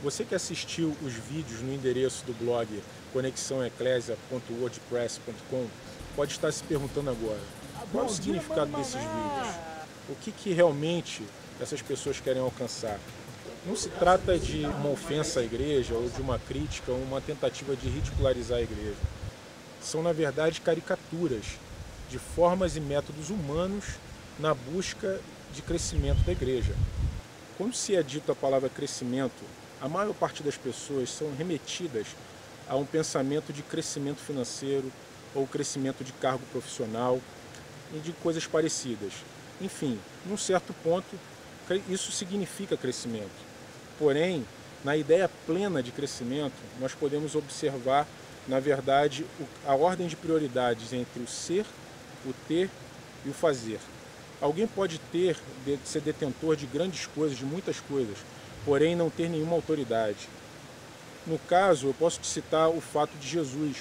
Você que assistiu os vídeos no endereço do blog conexãoeclesia.wordpress.com pode estar se perguntando agora, qual é o significado desses vídeos? O que realmente essas pessoas querem alcançar? Não se trata de uma ofensa à igreja ou de uma crítica ou uma tentativa de ridicularizar a igreja. São, na verdade, caricaturas de formas e métodos humanos na busca de crescimento da igreja. Quando se é dito a palavra crescimento, a maior parte das pessoas são remetidas a um pensamento de crescimento financeiro ou crescimento de cargo profissional e de coisas parecidas. Enfim, num certo ponto, isso significa crescimento. Porém, na ideia plena de crescimento, nós podemos observar, na verdade, a ordem de prioridades entre o ser, o ter e o fazer. Alguém pode ser detentor de grandes coisas, de muitas coisas, porém não ter nenhuma autoridade. No caso, eu posso te citar o fato de Jesus.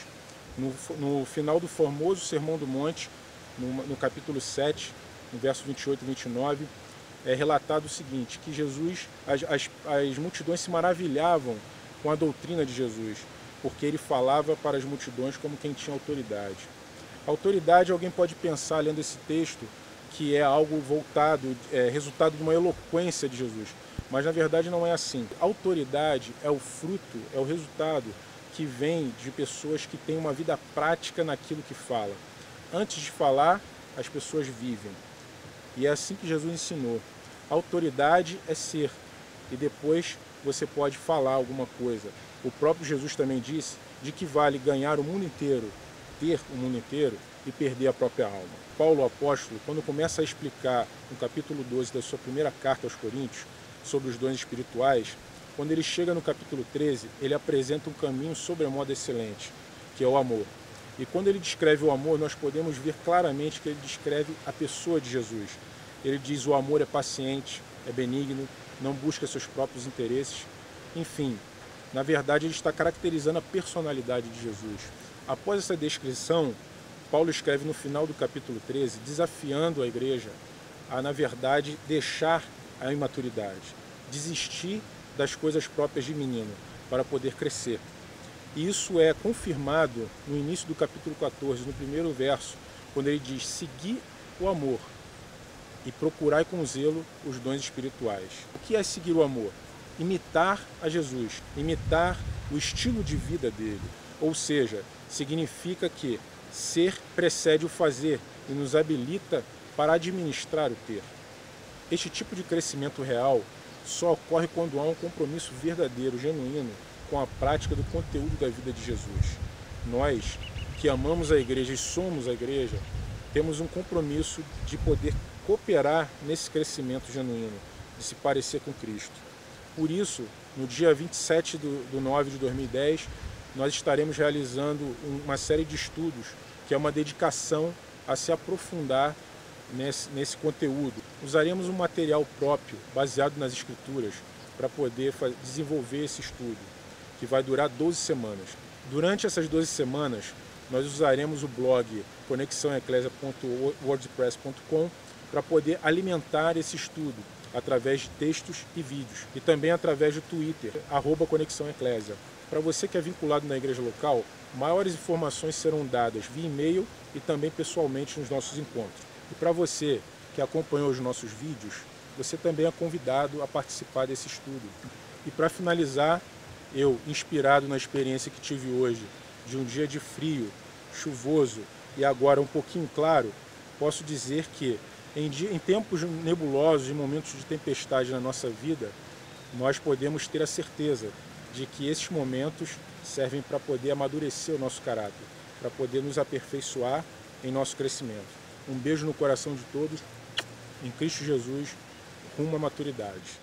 No final do famoso Sermão do Monte, no capítulo 7, no verso 28 e 29, é relatado o seguinte, que Jesus, as multidões se maravilhavam com a doutrina de Jesus, porque ele falava para as multidões como quem tinha autoridade. Autoridade, alguém pode pensar, lendo esse texto, que é algo voltado, resultado de uma eloquência de Jesus. Mas na verdade não é assim. Autoridade é o fruto, é o resultado que vem de pessoas que têm uma vida prática naquilo que fala. Antes de falar, as pessoas vivem. E é assim que Jesus ensinou. Autoridade é ser. E depois você pode falar alguma coisa. O próprio Jesus também disse de que vale ganhar o mundo inteiro, ter o mundo inteiro e perder a própria alma. Paulo, o apóstolo, quando começa a explicar no capítulo 12 da sua primeira carta aos Coríntios sobre os dons espirituais, quando ele chega no capítulo 13, ele apresenta um caminho sobremodo excelente, que é o amor. E quando ele descreve o amor, nós podemos ver claramente que ele descreve a pessoa de Jesus. Ele diz: o amor é paciente, é benigno, não busca seus próprios interesses. Enfim, na verdade ele está caracterizando a personalidade de Jesus. Após essa descrição, Paulo escreve no final do capítulo 13, desafiando a igreja a, na verdade, deixar a imaturidade, desistir das coisas próprias de menino, para poder crescer. E isso é confirmado no início do capítulo 14, no primeiro verso, quando ele diz: segui o amor e procurai com zelo os dons espirituais. O que é seguir o amor? Imitar a Jesus, imitar o estilo de vida dele. Ou seja, significa que ser precede o fazer e nos habilita para administrar o ter. Este tipo de crescimento real só ocorre quando há um compromisso verdadeiro, genuíno, com a prática do conteúdo da vida de Jesus. Nós, que amamos a igreja e somos a igreja, temos um compromisso de poder cooperar nesse crescimento genuíno, de se parecer com Cristo. Por isso, no dia 27 de 9 de 2010, nós estaremos realizando uma série de estudos, que é uma dedicação a se aprofundar nesse conteúdo. Usaremos um material próprio, baseado nas Escrituras, para poder desenvolver esse estudo, que vai durar 12 semanas. Durante essas 12 semanas, nós usaremos o blog conexãoeclesia.wordpress.com para poder alimentar esse estudo através de textos e vídeos, e também através do Twitter, @conexãoeclesia. Para você que é vinculado na igreja local, maiores informações serão dadas via e-mail e também pessoalmente nos nossos encontros. E para você que acompanhou os nossos vídeos, você também é convidado a participar desse estudo. E para finalizar, eu, inspirado na experiência que tive hoje, de um dia de frio, chuvoso e agora um pouquinho claro, posso dizer que em tempos nebulosos, em momentos de tempestade na nossa vida, nós podemos ter a certeza de que esses momentos servem para poder amadurecer o nosso caráter, para poder nos aperfeiçoar em nosso crescimento. Um beijo no coração de todos, em Cristo Jesus, rumo à maturidade.